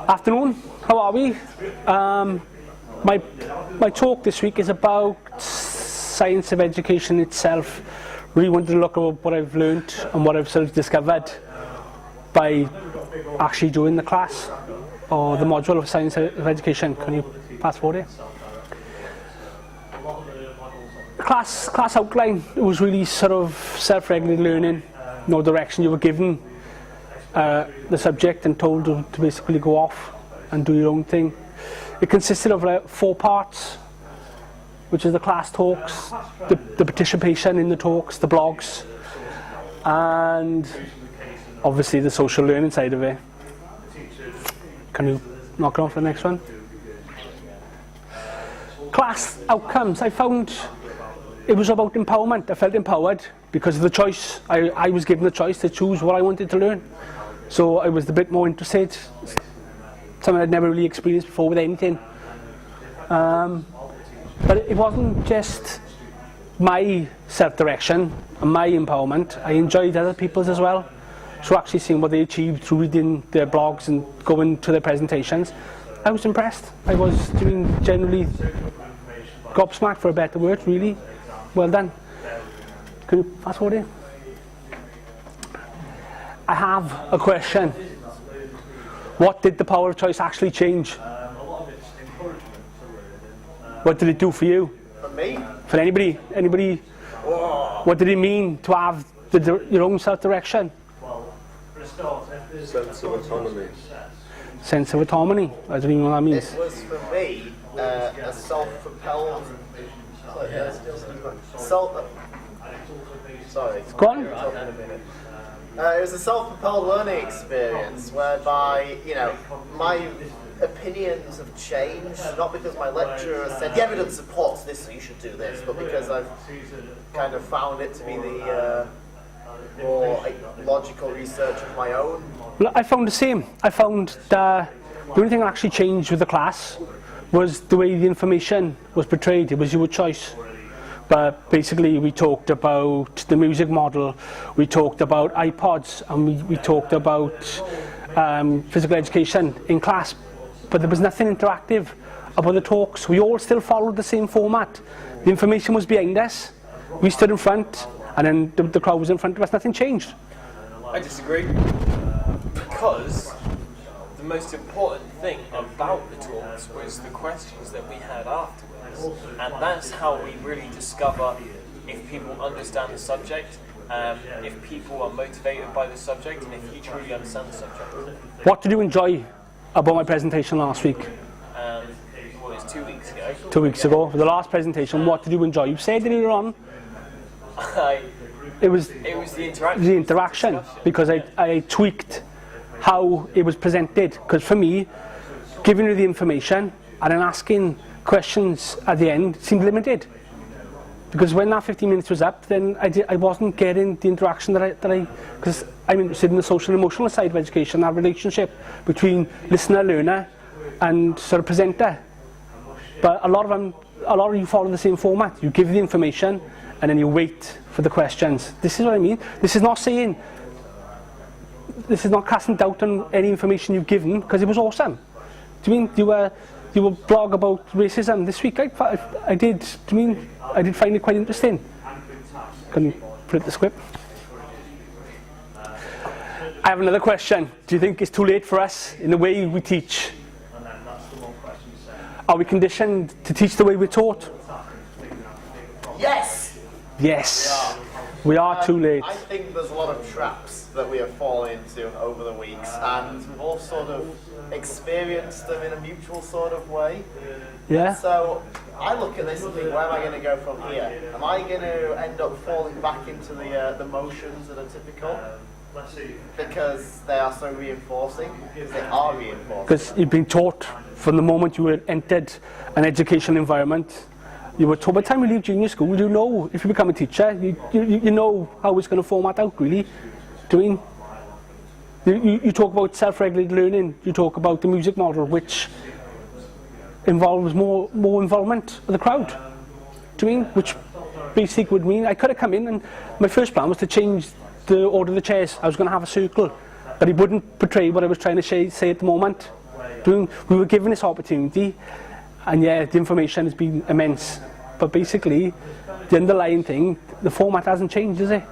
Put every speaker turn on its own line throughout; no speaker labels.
Afternoon, how are we? My talk this week is about science of education itself. Really wanted to look at what I've learnt and what I've sort of discovered by actually doing the class or the module of science of education. Can you pass forward here? Class outline, it was really sort of self-regulated learning, no direction. You were given the subject and told to basically go off and do your own thing. It consisted of 4 parts, which is the class talks, the participation in the talks, the blogs, and obviously the social learning side of it. Can you knock it on for the next one? Class outcomes, I found it was about empowerment. I felt empowered because of the choice. I was given the choice to choose what I wanted to learn. So I was a bit more interested, something I'd never really experienced before with anything. But it wasn't just my self-direction and my empowerment. I enjoyed other people's as well. So actually seeing what they achieved through reading their blogs and going to their presentations, I was impressed. I was doing generally gobsmacked, for a better word, really. Well done. Can you fast forward here? I have a question. What did the power of choice actually change? What did it do for you?
For me?
For anybody? Anybody?
Whoa.
What did it mean to have your own self-direction?
Sense of autonomy.
Sense of autonomy. I don't even know what that means.
It was for me a self-propelled. Sorry.
Go on.
It was a self-propelled learning experience whereby, you know, my opinions have changed, not because my lecturer said the evidence supports this, so you should do this, but because I've kind of found it to be the more logical research of my own.
Well, I found the same. I found that the only thing that actually changed with the class was the way the information was portrayed. It was your choice. But basically we talked about the music model, we talked about iPods, and we talked about physical education in class. But there was nothing interactive about the talks. We all still followed the same format. The information was behind us, we stood in front, and then the crowd was in front of us. Nothing changed.
I disagree, because the most important thing about the talks was the questions that we had afterwards. And that's how we really discover if people understand the subject, if people are motivated by the subject, and if you truly understand the subject.
What did you enjoy about my presentation last week?
Well, it's 2 weeks ago.
2 weeks ago, the last presentation. What did you enjoy? You said earlier on. It was
the interaction.
The interaction, because I tweaked how it was presented. Because for me, giving you the information and then asking questions at the end seemed limited. Because when that 15 minutes was up, then I wasn't getting the interaction that I because I'm interested in the social and emotional side of education, that relationship between listener, learner, and sort of presenter. But a lot of you follow the same format. You give the information and then you wait for the questions. This is what I mean. This is not casting doubt on any information you've given, because it was awesome. Do you mean you were blog about racism this week? I did. Do you mean I did find it quite interesting? Can you put the script? I have another question. Do you think it's too late for us in the way we teach? Are we conditioned to teach the way we're taught?
Yes!
Yes. We are too late.
I think there's a lot of traps that we have fallen into over the weeks, and we've all sort of experienced them in a mutual sort of way.
Yeah.
So I look at this and think, where am I going to go from here? Am I going to end up falling back into the motions that are typical? Because they are so reinforcing, because they are reinforcing.
Because you've been taught from the moment you were entered an educational environment. You were taught by the time you leave junior school, you know, if you become a teacher, you know how it's going to format out, really. Do you mean? You talk about self-regulated learning, you talk about the music model, which involves more involvement of the crowd. Do you mean? Which basically would mean I could have come in and my first plan was to change the order of the chairs. I was going to have a circle, but it wouldn't portray what I was trying to say at the moment. We were given this opportunity, and yeah, the information has been immense. But basically, the underlying thing, the format hasn't changed, has it?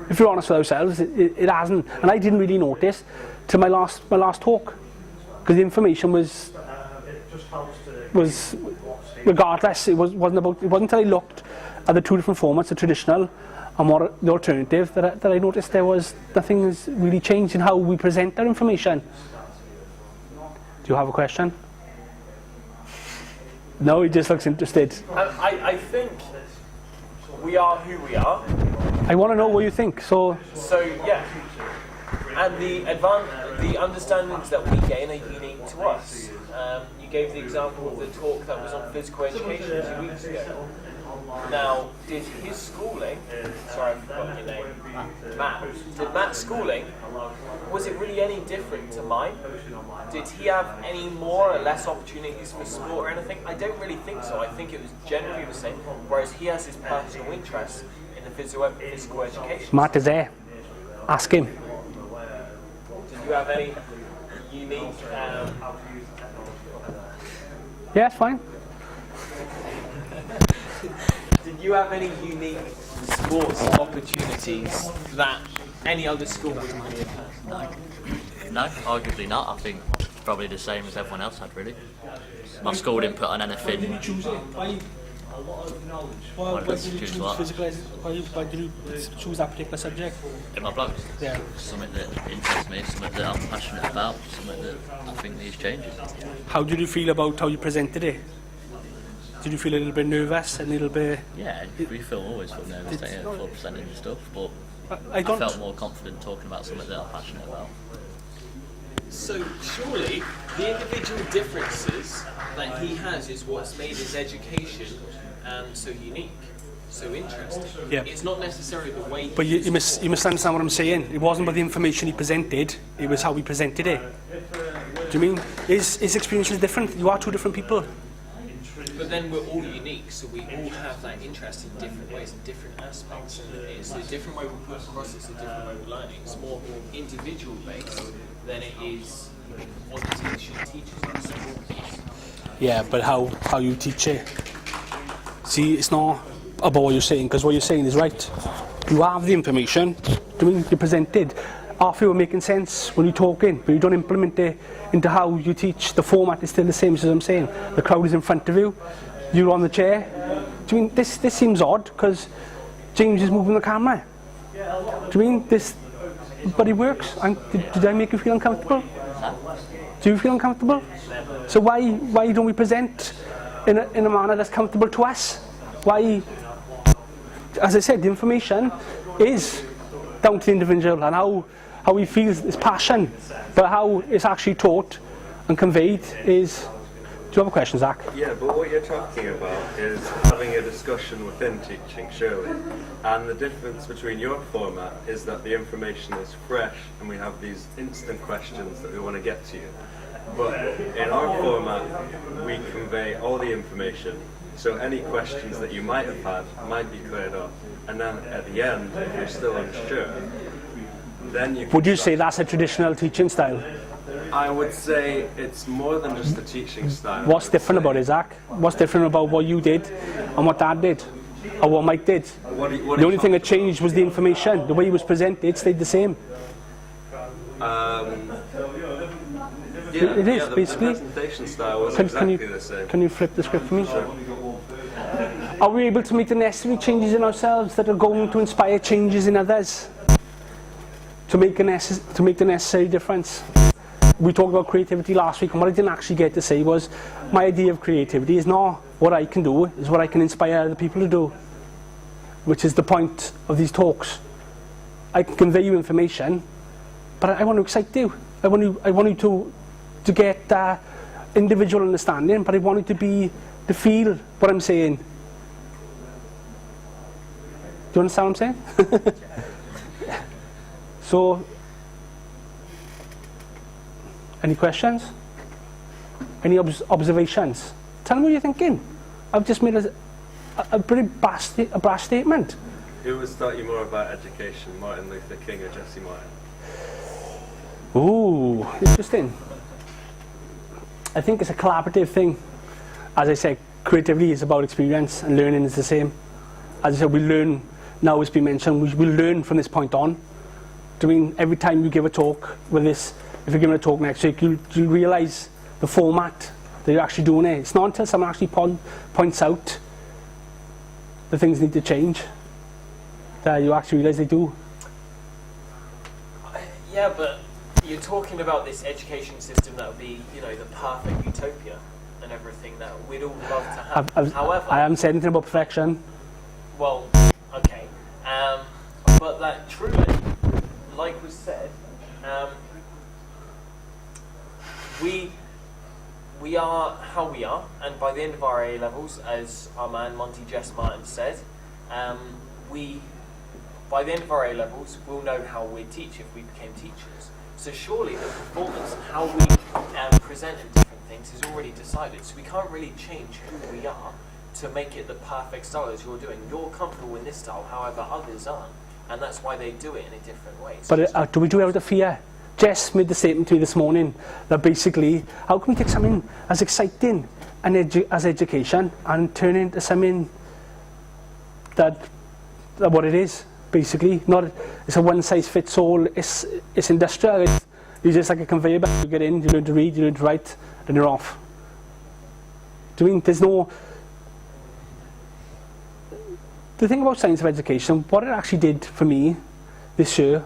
If we're honest with ourselves, it hasn't. And I didn't really notice till my last talk, because the information was regardless. It wasn't until I looked at the two different formats, the traditional and the alternative, that I noticed there was nothing has really changed in how we present our information. Do you have a question? No, he just looks interested.
I think we are who we are.
I want to know what you think. So
Yeah, and the understandings that we gain are unique to us. You gave the example of the talk that was on physical education 2 weeks ago. Now, did his schooling, sorry I've forgotten your name, Matt, did Matt's schooling, was it really any different to mine? Did he have any more or less opportunities for sport or anything? I don't really think so. I think it was generally the same, whereas he has his personal interest in the physical education.
Matt is there. Ask him.
Did you have any unique...
Yeah, it's fine.
Did you have any unique sports opportunities that any other school would might have had?
No, arguably not. I think probably the same as everyone else had, really. My school didn't put on anything.
Why did you choose it? Why did you choose physical? Why did you choose that particular subject?
In my blogs,
Yeah.
something that interests me, something that I'm passionate about, something that I think needs changes.
How did you feel about how you presented it? Did you feel a little bit nervous, a little bit?
Yeah, we always feel nervous for presenting the stuff, but
I
I
don't.
felt more confident talking about something that I'm passionate about.
So surely the individual differences that he has is what's made his education so unique, so interesting.
Yeah.
It's not necessarily the way.
But you must understand what I'm saying. It wasn't about the information he presented; it was how he presented it. Do you mean his experience is different? You are two different people.
But then we're all unique, so we all have that interest in different ways, in different aspects. And it's a different way we put it across, it's a different way we're learning. It's more individual based than it is what the teacher teaches us.
Yeah, but how you teach it. See, it's not about what you're saying, because what you're saying is right. You have the information, do you mean you presented. Half you are making sense when you're talking, but you don't implement it into how you teach. The format is still the same as I'm saying. The crowd is in front of you, you're on the chair. Do you mean this seems odd because James is moving the camera? Do you mean this? But it works. Did I make you feel uncomfortable? Do you feel uncomfortable? So why don't we present in a manner that's comfortable to us? Why? As I said, the information is down to the individual and how he feels his passion, but how it's actually taught and conveyed is. Do you have a question, Zach?
Yeah, but what you're talking about is having a discussion within teaching, surely. And the difference between your format is that the information is fresh and we have these instant questions that we want to get to you. But in our format, we convey all the information, so any questions that you might have had might be cleared up. And then at the end, if you're still unsure, then you can
Would you say that's a traditional teaching style?
I would say it's more than just the teaching style.
What's different about it, Zach? What's different about what you did and what Dad did? Or what Mike did? The only thing that changed was the information. The way it was presented stayed the same. It is,
the
basically.
presentation style was exactly the same.
Can you flip the script for me? Are we able to make the necessary changes in ourselves that are going to inspire changes in others? To make the necessary difference? We talked about creativity last week, and what I didn't actually get to say was my idea of creativity is not what I can do, it's what I can inspire other people to do, which is the point of these talks. I can convey you information, but I want to excite you. I want you to get individual understanding, but I want you to feel what I'm saying. Do you understand what I'm saying? So, any questions? Any observations? Tell me what you're thinking. I've just made a pretty brash statement.
Who was taught you more about education, Martin Luther King or Jesse Martin?
Ooh, interesting. I think it's a collaborative thing. As I said, creativity is about experience and learning is the same. As I said, we learn, now it's been mentioned, we learn from this point on. I mean, every time you give a talk with this, if you're giving a talk next week, you'll realise the format that you're actually doing it. It's not until someone actually points out the things need to change that you actually realise they do.
Yeah, but you're talking about this education system that would be, you know, the perfect utopia and everything that we'd all love to have. However,
I haven't said anything about perfection.
well, okay, but that truly, like was said, we are how we are, and by the end of our A levels, as our man Monty Jess Martin said, by the end of our A levels, we'll know how we teach if we became teachers. So surely the performance and how we present in different things is already decided. So we can't really change who we are to make it the perfect style as you're doing. You're comfortable in this style, however others aren't, and that's why they do it in a different way. So
But do we do it out of fear? Jess made the statement to me this morning that basically, how can we take something as exciting as education and turn it into something that what it is, basically. Not it's a one size fits all. It's industrial. It's just like a conveyor belt. You get in, you learn to read, you learn to write, and you're off. Do you mean there's no? The thing about science of education, what it actually did for me this year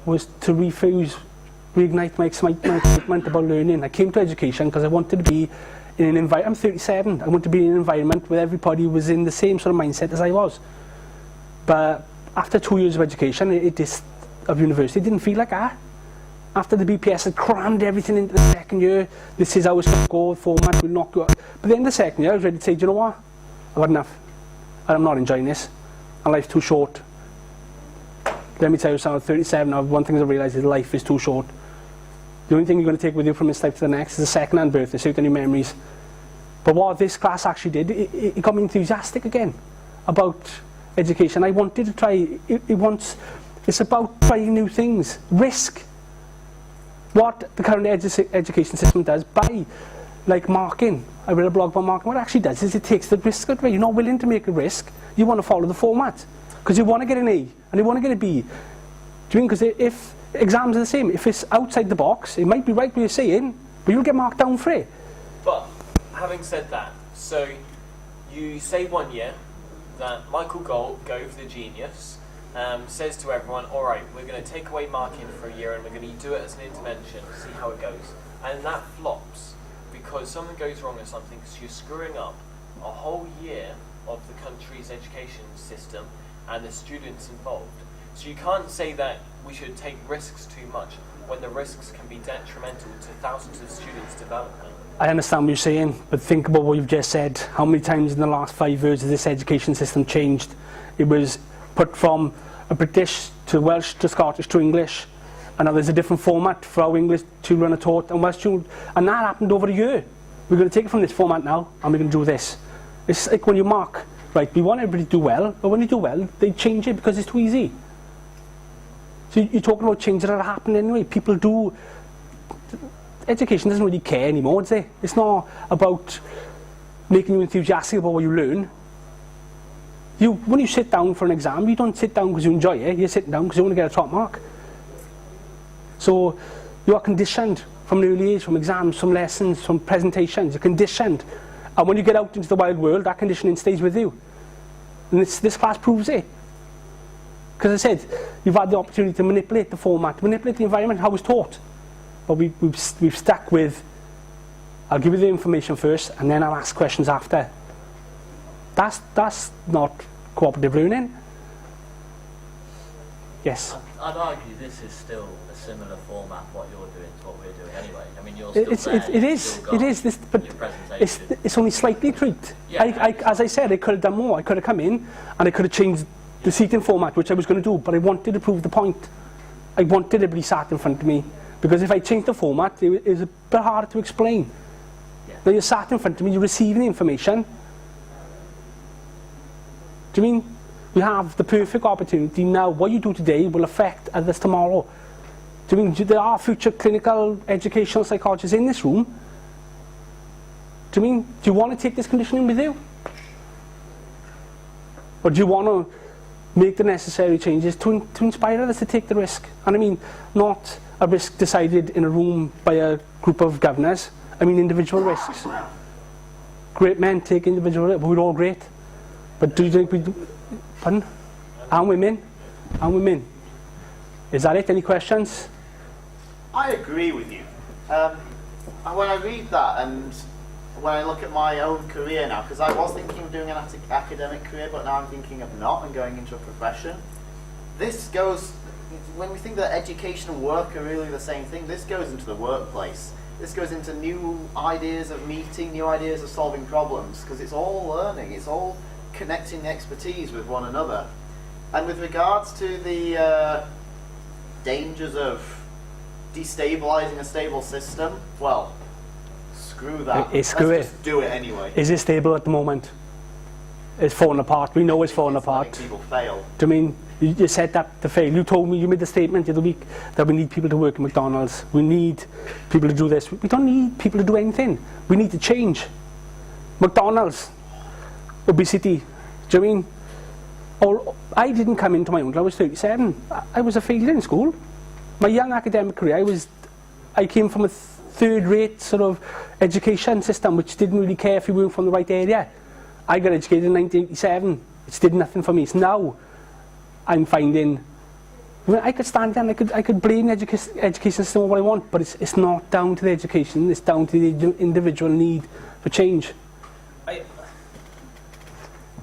was to reignite my excitement about learning. I came to education because I wanted to be in an environment. I'm 37. I wanted to be in an environment where everybody was in the same sort of mindset as I was. But after 2 years of education, of university, it didn't feel like that. After the BPS had crammed everything into the second year, this is how it's going to go, the format will knock you out. But at the end of the second year, I was ready to say, do you know what? I've had enough. And I'm not enjoying this. And life's too short. Let me tell you something, at 37 now, one thing I realised is life is too short. The only thing you're going to take with you from this life to the next is a second-hand birthday suit and your memories. But what this class actually did, it got me enthusiastic again about education. I wanted to try, it's about trying new things. Risk. What the current education system does by, like marking, I read a blog about marking, what it actually does is it takes the risk away. You're not willing to make a risk, you want to follow the format. Because you want to get an A, and you want to get a B. Do you mean, because if exams are the same, if it's outside the box, it might be right what you're saying, but you'll get marked down for it.
But having said that, so you say 1 year that Michael Gove, the genius, says to everyone, all right, we're going to take away marking for a year and we're going to do it as an intervention, see how it goes. And that flops because something goes wrong or something, because you're screwing up a whole year of the country's education system and the students involved. So you can't say that we should take risks too much when the risks can be detrimental to thousands of students' development.
I understand what you're saying, but think about what you've just said. How many times in the last 5 years has this education system changed? It was put from a British to Welsh to Scottish to English, and now there's a different format for how English children are taught and Welsh children, and that happened over a year. We're going to take it from this format now, and we're going to do this. It's like when you mark, right, we want everybody to do well, but when you do well, they change it because it's too easy. So you're talking about changes that happen anyway. People do. Education doesn't really care anymore, does it? It's not about making you enthusiastic about what you learn. When you sit down for an exam, you don't sit down because you enjoy it. You're sitting down because you want to get a top mark. So you are conditioned from an early age, from exams, from lessons, from presentations. You're conditioned. And when you get out into the wild world, that conditioning stays with you. And this class proves it. Because I said, you've had the opportunity to manipulate the format, to manipulate the environment, how it's taught. But we've stuck with, I'll give you the information first, and then I'll ask questions after. That's not cooperative learning. Yes?
I'd argue this is still a similar format, what you're doing to what we're doing anyway. I mean, you're still
It is, but it's only slightly tweaked.
Yeah,
As I said, I could have done more. I could have come in and I could have changed the seating format, which I was going to do, but I wanted to prove the point. I wanted everybody sat in front of me, because if I changed the format, it was a bit harder to explain.
Yeah.
Now you're sat in front of me, you're receiving the information. Do you mean we have the perfect opportunity now? What you do today will affect others tomorrow. Do you mean there are future clinical educational psychologists in this room? Do you mean, do you want to take this conditioning with you? Or do you want to make the necessary changes to inspire others to take the risk? And I mean, not a risk decided in a room by a group of governors. I mean individual risks. Great men take individual risks, but we're all great. But do you think we do? Pardon? And women? And women. Is that it? Any questions?
I agree with you. When I read that and when I look at my own career now, because I was thinking of doing an academic career, but now I'm thinking of not and going into a profession. This goes, when we think that education and work are really the same thing, this goes into the workplace. This goes into new ideas of meeting, new ideas of solving problems, because it's all learning, it's all connecting expertise with one another. And with regards to the dangers of destabilizing a stable system, well, screw that.
Screw
Let's
it.
just do it anyway.
Is it stable at the moment? It's falling apart. We know it's falling
It's letting
apart.
people fail.
Do you mean, you said that to fail. You told me, you made the statement the other week that we need people to work at McDonald's. We need people to do this. We don't need people to do anything. We need to change. McDonald's, obesity. Do you mean? Or I didn't come into my own until I was 37. I was a failure in school. My young academic career, I came from a third-rate sort of education system which didn't really care if you weren't from the right area. I got educated in 1987. It did nothing for me. So now I'm finding, I could stand there and I could blame the education system or what I want, but it's not down to the education. It's down to the individual need for change.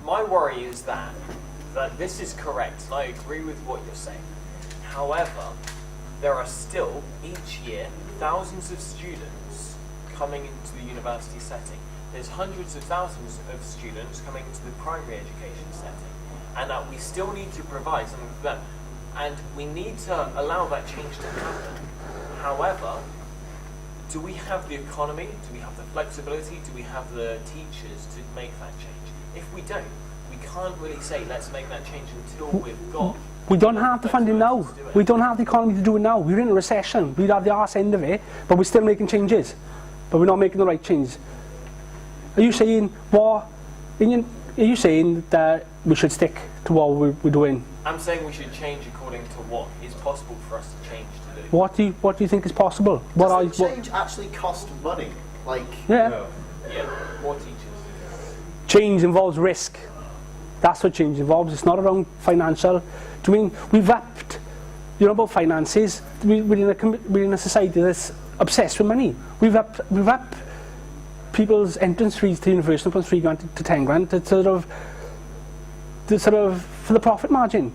My worry is that this is correct, and I agree with what you're saying. However, there are still, each year, thousands of students coming into the university setting. There's hundreds of thousands of students coming into the primary education setting, and that we still need to provide something for them. And we need to allow that change to happen. However, do we have the economy? Do we have the flexibility? Do we have the teachers to make that change? If we don't, we can't really say, let's make that change until we've got...
We don't have the funding now. We don't have the economy to do it now. We're in a recession. We'd have the arse end of it, but we're still making changes. But we're not making the right changes. Are you saying that we should stick to what we're doing?
I'm saying we should change according to what is possible for us to change to do.
What do you think is possible?
Does the change actually cost money? Like,
Yeah.
Yeah, more teachers.
Change involves risk. That's what change involves. It's not around financial. Do you mean we've upped? You know about finances. We're in a society that's obsessed with money. We've upped people's entrance fees to university from £3,000 to £10,000 to sort of for the profit margin.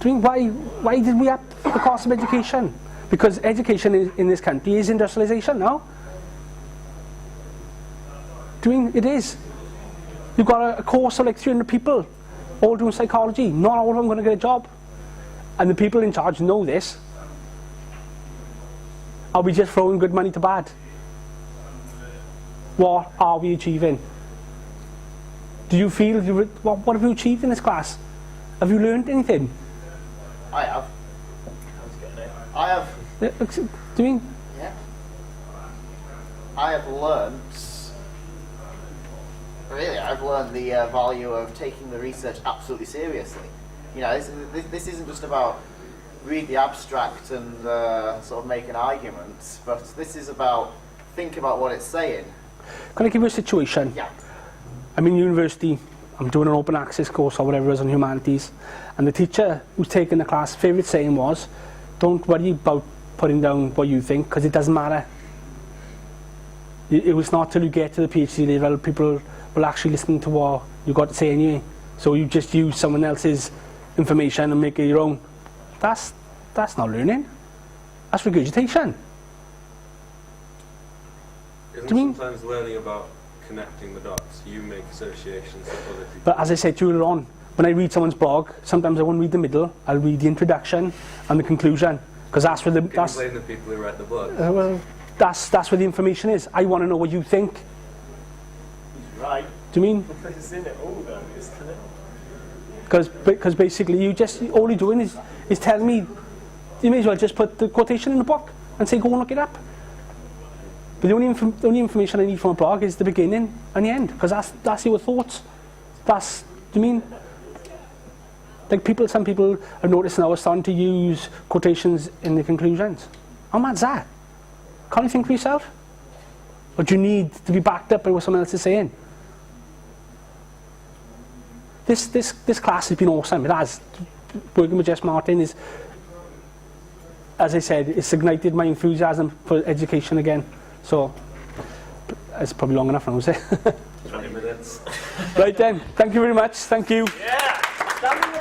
Do you mean why did we up the cost of education? Because education in this country is industrialisation now. Do you mean it is? You've got a course of like 300 people all doing psychology. Not all of them going to get a job. And the people in charge know this. Are we just throwing good money to bad? What are we achieving? Do you feel, what have you achieved in this class? Have you learned anything?
I have. I have.
Do you mean?
Yeah. I have learned. Really, I've learned the value of taking the research absolutely seriously. You know, this isn't just about read the abstract and sort of make an argument, but this is about think about what it's saying.
Can I give you a situation?
Yeah.
I'm in university, I'm doing an open access course or whatever it is on humanities, and the teacher who's taking the class, favourite saying was, don't worry about putting down what you think, because it doesn't matter. It was not till you get to the PhD level, people will actually listen to what you've got to say anyway. So you just use someone else's information and make it your own. That's not learning. That's regurgitation.
Isn't
Do you mean-
sometimes learning about connecting the dots? You make associations that other people...
But as I said to you earlier on, when I read someone's blog, sometimes I won't read the middle, I'll read the introduction and the conclusion, because that's where the...
Can you blame the people who write the book?
Well, that's where the information is. I want to know what you think.
Right.
Do you mean?
It's in it all though, isn't it?
Because basically all you're doing is telling me, you may as well just put the quotation in the book and say go and look it up. But the only information I need from a blog is the beginning and the end, because that's your thoughts. That's, do you mean? Like some people have noticed now are starting to use quotations in the conclusions. How mad's that? Can't you think for yourself? Or do you need to be backed up by what someone else is saying? This class has been awesome. It has. Working with Jess Martin is, as I said, it's ignited my enthusiasm for education again. So it's probably long enough now, is it?
20 minutes.
Right then, thank you very much. Thank you.
Yeah.